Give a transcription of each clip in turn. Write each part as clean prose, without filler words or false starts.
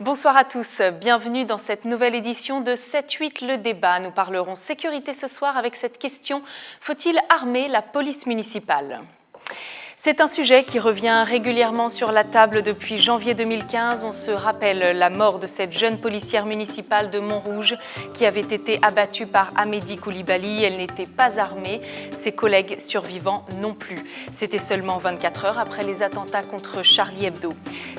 Bonsoir à tous, bienvenue dans cette nouvelle édition de 7-8 le débat. Nous parlerons sécurité ce soir avec cette question: faut-il armer la police municipale ? C'est un sujet qui revient régulièrement sur la table depuis janvier 2015. On se rappelle la mort de cette jeune policière municipale de Montrouge qui avait été abattue par Amédi Koulibaly. Elle n'était pas armée, ses collègues survivants non plus. C'était seulement 24 heures après les attentats contre Charlie Hebdo.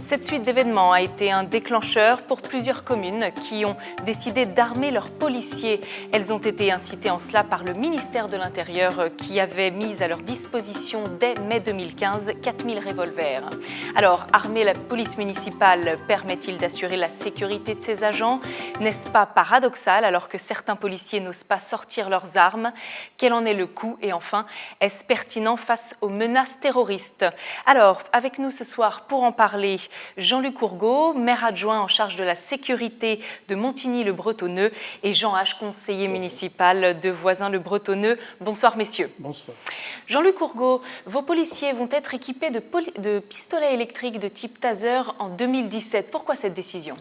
Cette suite d'événements a été un déclencheur pour plusieurs communes qui ont décidé d'armer leurs policiers. Elles ont été incitées en cela par le ministère de l'Intérieur qui avait mis à leur disposition dès mai 2015 4000 revolvers. Alors, armer la police municipale permet-il d'assurer la sécurité de ses agents? N'est-ce pas paradoxal alors que certains policiers n'osent pas sortir leurs armes? Quel en est le coût? Et enfin, est-ce pertinent face aux menaces terroristes? Alors, avec nous ce soir pour en parler, Jean-Luc Courgaud, maire adjoint en charge de la sécurité de Montigny-le-Bretonneux, et Jean H, conseiller municipal de Voisins-le-Bretonneux. Bonsoir messieurs. Bonsoir. Jean-Luc Courgaud, vos policiers vont être équipés de pistolets électriques de type taser en 2017. Pourquoi cette décision ?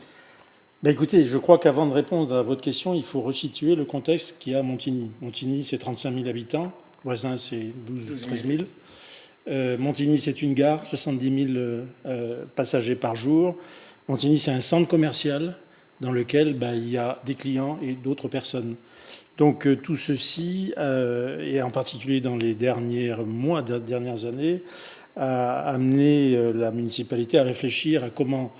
Écoutez, je crois qu'avant de répondre à votre question, il faut resituer le contexte qu'il y a à Montigny. Montigny, c'est 35 000 habitants. Voisins, c'est 12 000 13 000. Montigny, c'est une gare, 70 000 passagers par jour. Montigny, c'est un centre commercial dans lequel il y a des clients et d'autres personnes. Donc tout ceci, et en particulier dans les derniers mois, dernières années, a amené la municipalité à réfléchir à comment,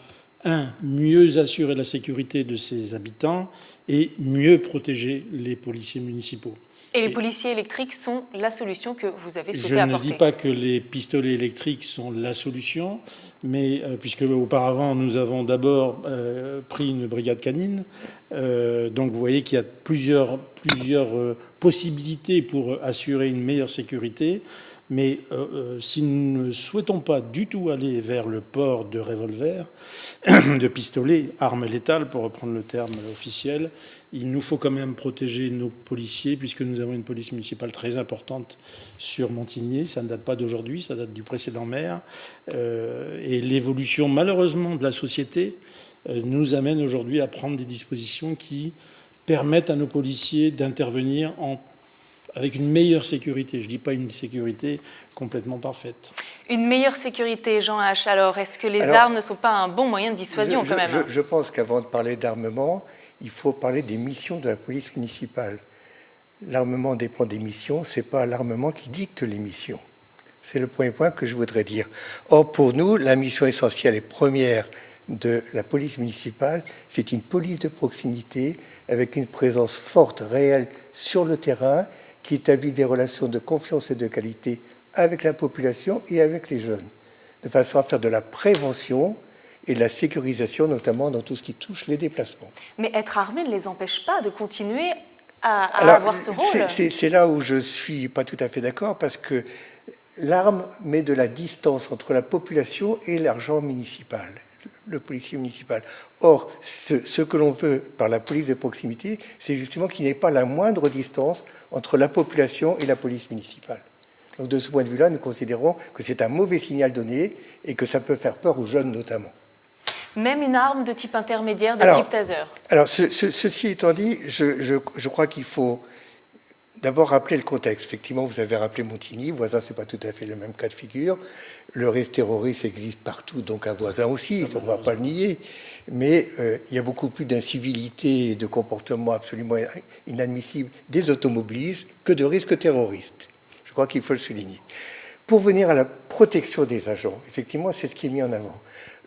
mieux assurer la sécurité de ses habitants et mieux protéger les policiers municipaux. Et les policiers électriques sont la solution que vous avez souhaité apporter. Je ne dis pas que les pistolets électriques sont la solution, mais puisque auparavant nous avons d'abord pris une brigade canine, donc vous voyez qu'il y a plusieurs possibilités pour assurer une meilleure sécurité. Mais si nous ne souhaitons pas du tout aller vers le port de revolver, de pistolet, arme létale pour reprendre le terme officiel, il nous faut quand même protéger nos policiers, puisque nous avons une police municipale très importante sur Montigny. Ça ne date pas d'aujourd'hui, ça date du précédent maire. Et l'évolution, malheureusement, de la société nous amène aujourd'hui à prendre des dispositions qui permettent à nos policiers d'intervenir avec une meilleure sécurité. Je ne dis pas une sécurité complètement parfaite. Une meilleure sécurité, Jean H. Alors, est-ce que les armes ne sont pas un bon moyen de dissuasion quand même? Je pense qu'avant de parler d'armement, il faut parler des missions de la police municipale. L'armement dépend des missions, ce n'est pas l'armement qui dicte les missions. C'est le premier point que je voudrais dire. Or, pour nous, la mission essentielle et première de la police municipale, c'est une police de proximité avec une présence forte, réelle sur le terrain, qui établit des relations de confiance et de qualité avec la population et avec les jeunes, de façon à faire de la prévention et de la sécurisation, notamment dans tout ce qui touche les déplacements. Mais être armé ne les empêche pas de continuer à avoir ce rôle. C'est là où je ne suis pas tout à fait d'accord, parce que l'arme met de la distance entre la population et l'argent municipal, le policier municipal. Or, ce que l'on veut par la police de proximité, c'est justement qu'il n'y ait pas la moindre distance entre la population et la police municipale. Donc de ce point de vue-là, nous considérons que c'est un mauvais signal donné et que ça peut faire peur aux jeunes notamment. Même une arme de type intermédiaire, type taser. Alors, ceci étant dit, je crois qu'il faut d'abord rappeler le contexte. Effectivement, vous avez rappelé Montigny. Voisin, ce n'est pas tout à fait le même cas de figure. Le risque terroriste existe partout, donc un Voisin aussi, on ne va pas le nier. Mais il y a beaucoup plus d'incivilité et de comportements absolument inadmissibles des automobilistes que de risques terroristes. Je crois qu'il faut le souligner. Pour venir à la protection des agents, effectivement, c'est ce qui est mis en avant.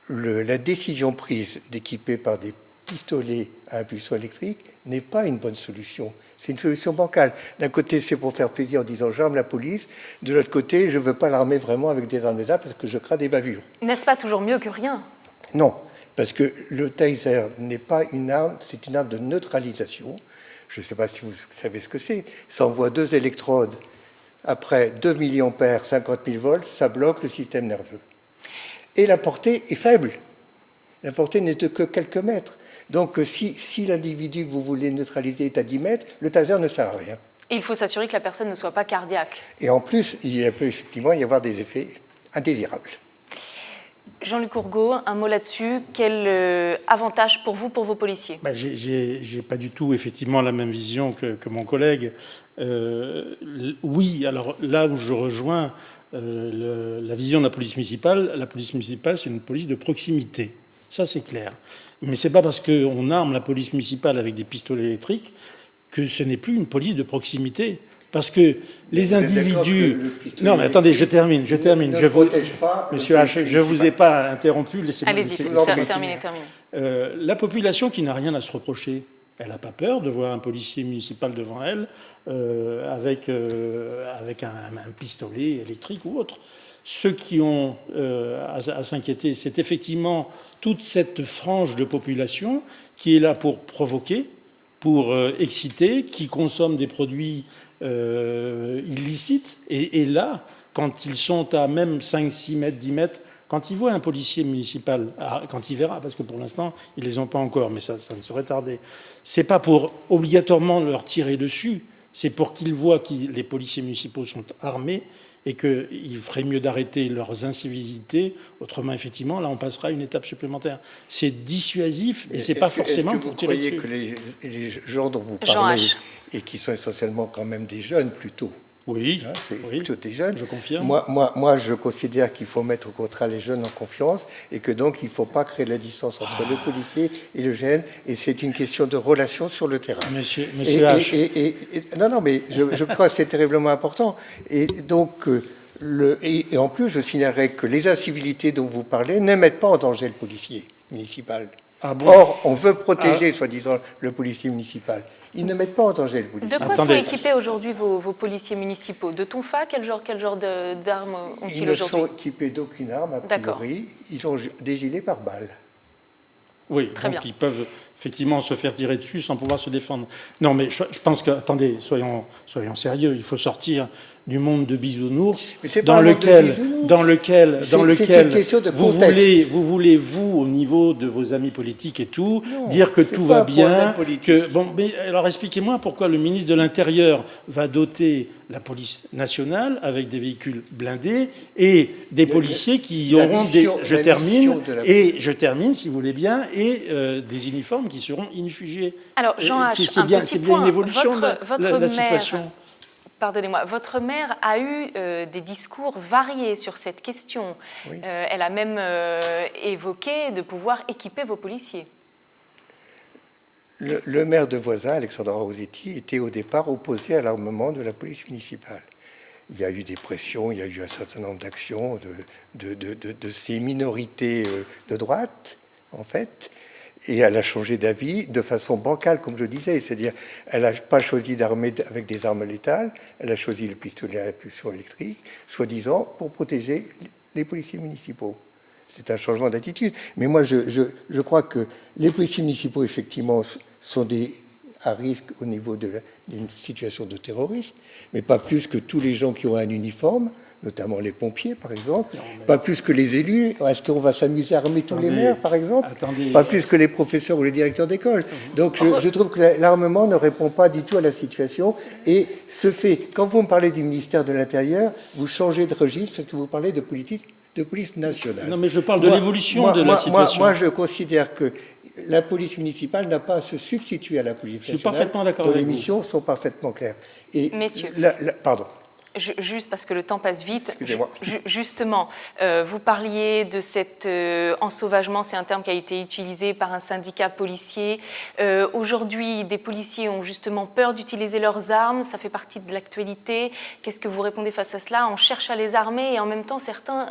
La décision prise d'équiper par des pistolets à impulsion électrique n'est pas une bonne solution. C'est une solution bancale. D'un côté, c'est pour faire plaisir en disant « j'arme la police ». De l'autre côté, je ne veux pas l'armer vraiment avec des armes létales parce que je crains des bavures. N'est-ce pas toujours mieux que rien? Non, parce que le taser n'est pas une arme, c'est une arme de neutralisation. Je ne sais pas si vous savez ce que c'est. Ça envoie 2 électrodes après 2 milliampères, 50 000 volts, ça bloque le système nerveux. Et la portée est faible. La portée n'est que quelques mètres. Donc si l'individu que vous voulez neutraliser est à 10 mètres, le taser ne sert à rien. Et il faut s'assurer que la personne ne soit pas cardiaque. Et en plus, il peut effectivement y avoir des effets indésirables. Jean-Luc Ourgaud, un mot là-dessus. Quel avantage pour vous, pour vos policiers? J'ai pas du tout, effectivement, la même vision que mon collègue. Oui, alors là où je rejoins la vision de la police municipale, c'est une police de proximité. Ça, c'est clair. Mais c'est pas parce qu'on arme la police municipale avec des pistolets électriques que ce n'est plus une police de proximité. Parce que les individus... Non, mais attendez, je termine. Monsieur H, je ne vous ai pas interrompu. Allez-y, terminez. La population qui n'a rien à se reprocher, elle n'a pas peur de voir un policier municipal devant elle avec un pistolet électrique ou autre. Ceux qui ont à s'inquiéter, c'est effectivement toute cette frange de population qui est là pour provoquer, pour exciter, qui consomme des produits illicites. Et là, quand ils sont à même 5, 6 mètres, 10 mètres, quand ils voient un policier municipal, quand il verra, parce que pour l'instant, ils ne les ont pas encore, mais ça ne saurait tarder, c'est pas pour obligatoirement leur tirer dessus, c'est pour qu'ils voient que les policiers municipaux sont armés et qu'il ferait mieux d'arrêter leurs incivilités. Autrement, effectivement, là, on passera à une étape supplémentaire. C'est dissuasif et c'est pas forcément pour tirer dessus. Est-ce que vous croyez que les gens dont vous parlez, et qui sont essentiellement quand même des jeunes plutôt, oui, c'est plutôt des jeunes. Je confirme. Moi, je considère qu'il faut mettre au contraire les jeunes en confiance et que donc il ne faut pas créer la distance entre le policier et le jeune. Et c'est une question de relation sur le terrain. Monsieur H. Non, mais je crois que c'est terriblement important. Et donc, et en plus, je signalerai que les incivilités dont vous parlez ne mettent pas en danger le policier municipal. Ah bon? Or, on veut protéger, soi-disant, le policier municipal. Ils ne mettent pas en danger le policier. De quoi sont équipés aujourd'hui vos policiers municipaux? De tonfa? Quel genre d'armes ont-ils aujourd'hui? Ils ne sont équipés d'aucune arme, a priori. Ils ont des gilets pare-balles. Oui, très donc bien. Ils peuvent effectivement se faire tirer dessus sans pouvoir se défendre. Non, mais je pense que, attendez, soyons sérieux, il faut sortir du monde de bisounours dans lequel vous voulez, au niveau de vos amis politiques et tout, dire que tout va bien. Mais alors expliquez-moi pourquoi le ministre de l'Intérieur va doter la police nationale avec des véhicules blindés et des policiers qui auront je termine, si vous voulez bien, et des uniformes qui seront inifugés. Alors, Jean H, c'est bien une évolution de la situation. Pardonnez-moi, votre maire a eu des discours variés sur cette question. Oui. Elle a même évoqué de pouvoir équiper vos policiers. Le maire de Voisins, Alexandra Rossetti, était au départ opposé à l'armement de la police municipale. Il y a eu des pressions, il y a eu un certain nombre d'actions de ces minorités de droite, en fait. Et elle a changé d'avis de façon bancale, comme je disais. C'est-à-dire, elle n'a pas choisi d'armer avec des armes létales, elle a choisi le pistolet à impulsion électrique, soi-disant pour protéger les policiers municipaux. C'est un changement d'attitude. Mais moi, je crois que les policiers municipaux, effectivement, sont à risque au niveau d'une situation de terrorisme, mais pas plus que tous les gens qui ont un uniforme, notamment les pompiers, par exemple, pas plus que les élus. Est-ce qu'on va s'amuser à armer tous les maires, par exemple? Pas plus que les professeurs ou les directeurs d'école. Donc, je trouve que l'armement ne répond pas du tout à la situation. Et ce fait, quand vous me parlez du ministère de l'Intérieur, vous changez de registre parce que vous parlez de police nationale. Non, mais je parle de l'évolution de la situation. Moi, je considère que la police municipale n'a pas à se substituer à la police nationale. Je suis parfaitement d'accord avec vous. Les missions sont parfaitement claires. Et messieurs, pardon. Juste parce que le temps passe vite. Excusez-moi. Justement, vous parliez de cet ensauvagement, c'est un terme qui a été utilisé par un syndicat policier. Aujourd'hui, des policiers ont justement peur d'utiliser leurs armes, ça fait partie de l'actualité. Qu'est-ce que vous répondez face à cela? On cherche à les armer et en même temps, certains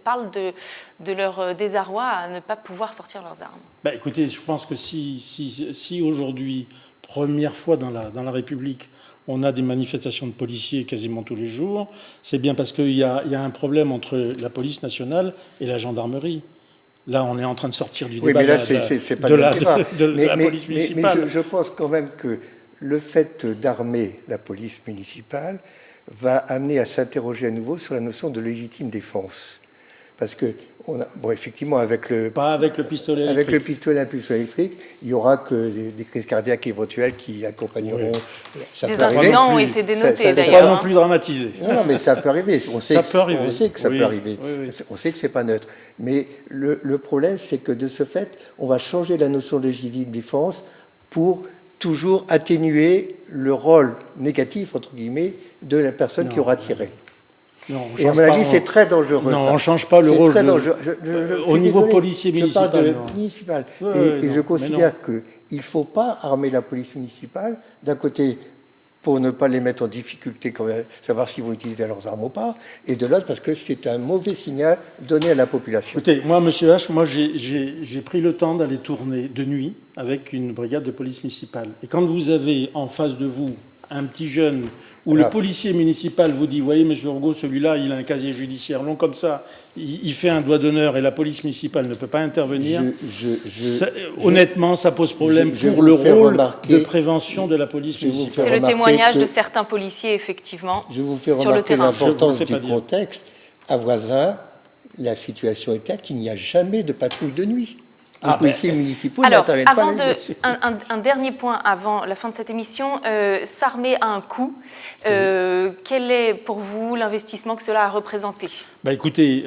parlent de leur désarroi à ne pas pouvoir sortir leurs armes. Écoutez, je pense que si aujourd'hui, première fois dans la République, on a des manifestations de policiers quasiment tous les jours, c'est bien parce qu'il y a un problème entre la police nationale et la gendarmerie. Là, on est en train de sortir du débat de la police municipale. Mais je pense quand même que le fait d'armer la police municipale va amener à s'interroger à nouveau sur la notion de légitime défense. Parce que effectivement, avec le pistolet électrique. Avec le pistolet à impulsion électrique, il n'y aura que des crises cardiaques éventuelles qui accompagneront. Oui. Des incidents ont été dénotés d'ailleurs. Pas non plus dramatisé. Non, mais ça peut arriver. On sait que ça peut arriver. Oui. On sait que c'est pas neutre. Mais le problème, c'est que de ce fait, on va changer la notion de légitime défense pour toujours atténuer le rôle négatif, entre guillemets, de la personne qui aura tiré. Non, et à mon avis, c'est très dangereux. Non, ça. on ne change pas le rôle. Très dangereux. Au niveau policier municipal. Je parle de municipal. Et je considère qu'il ne faut pas armer la police municipale, d'un côté, pour ne pas les mettre en difficulté, savoir s'ils vont utiliser leurs armes ou pas, et de l'autre, parce que c'est un mauvais signal donné à la population. Écoutez, moi, monsieur H, j'ai pris le temps d'aller tourner de nuit avec une brigade de police municipale. Et quand vous avez en face de vous un petit jeune où le policier municipal vous dit, voyez, monsieur Urgo, celui-là, il a un casier judiciaire long comme ça, il fait un doigt d'honneur et la police municipale ne peut pas intervenir, honnêtement, ça pose problème pour le rôle de prévention de la police municipale. C'est le témoignage de certains policiers, effectivement, je vous fais sur le terrain. L'importance du contexte. À Voisin, la situation est telle qu'il n'y a jamais de patrouille de nuit. Les policiers municipaux n'interviennent pas la nuit. Un dernier point avant la fin de cette émission, s'armer a un coût. Quel est pour vous l'investissement que cela a représenté ? Écoutez,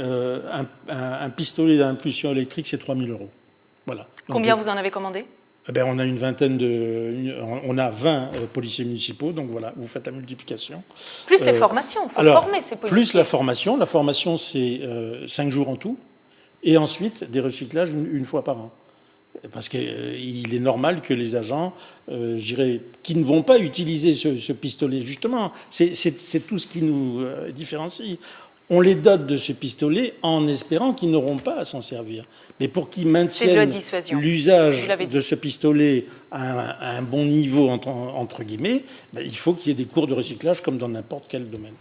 un pistolet d'impulsion électrique, c'est 3 000 €. Voilà. Donc, combien vous en avez commandé ? On a on a 20 policiers municipaux, donc voilà, vous faites la multiplication. Plus les formations, il faut former ces policiers. Plus la formation c'est 5 jours en tout. Et ensuite, des recyclages une fois par an. Parce qu'il est normal que les agents, qui ne vont pas utiliser ce pistolet, justement, c'est tout ce qui nous différencie. On les dote de ce pistolet en espérant qu'ils n'auront pas à s'en servir. Mais pour qu'ils maintiennent l'usage de ce pistolet à un bon niveau, entre guilles, il faut qu'il y ait des cours de recyclage comme dans n'importe quel domaine.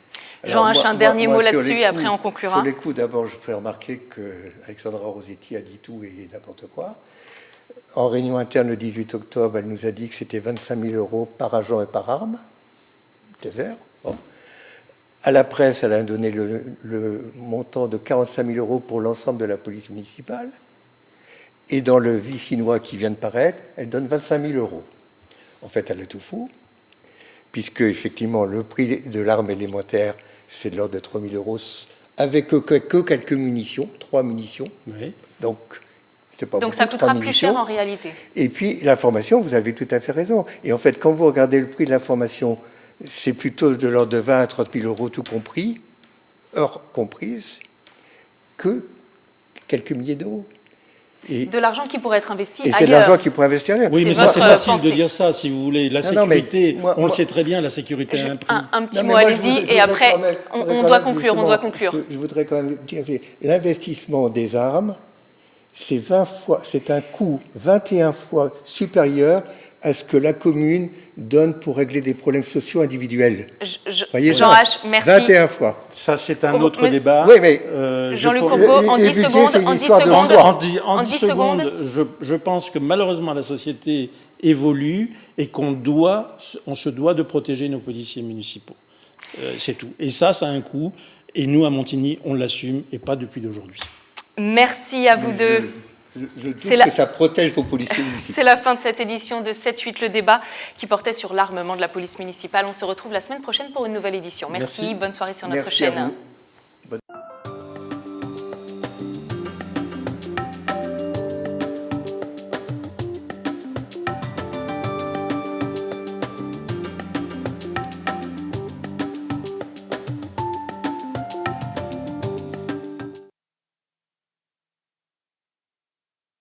Jean H, un dernier mot là-dessus et après on conclura. Sur les coups, d'abord, je ferai remarquer que Alexandra Rossetti a dit tout et n'importe quoi. En réunion interne le 18 octobre, elle nous a dit que c'était 25 000 € par agent et par arme. Taser. Bon. À la presse, elle a donné le montant de 45 000 € pour l'ensemble de la police municipale. Et dans le vicinois qui vient de paraître, elle donne 25 000 €. En fait, elle a tout fou, puisque effectivement le prix de l'arme élémentaire, c'est de l'ordre de 3 000 € avec que quelques munitions, 3 munitions. Oui. Donc, c'est pas donc beaucoup, ça coûtera plus cher en réalité. Et puis la formation, vous avez tout à fait raison. Et en fait, quand vous regardez le prix de la formation, c'est plutôt de l'ordre de 20 à 30 000 € tout compris, heures comprises, que quelques milliers d'euros. Et de l'argent qui pourrait être investi ailleurs. Et c'est de l'argent qui pourrait investir ailleurs. Oui, mais ça, c'est facile de dire ça, si vous voulez. La sécurité, on le sait très bien, la sécurité a un prix. Un petit mot, allez-y, et après, on doit conclure. Je voudrais quand même dire que l'investissement des armes, c'est un coût 21 fois supérieur à ce que la commune donne pour régler des problèmes sociaux individuels. Jean H, merci. 21 fois. Ça, c'est un autre débat. Oui, mais Jean-Luc Urgo, en 10 secondes. En 10 secondes, je pense que malheureusement la société évolue et qu'on se doit de protéger nos policiers municipaux. C'est tout. Et ça a un coût. Et nous, à Montigny, on l'assume, et pas depuis d'aujourd'hui. Merci à vous deux. Je doute que ça protège vos policiers municipaux. C'est la fin de cette édition de 7-8 le débat qui portait sur l'armement de la police municipale. On se retrouve la semaine prochaine pour une nouvelle édition. Merci. Bonne soirée sur notre chaîne. À vous.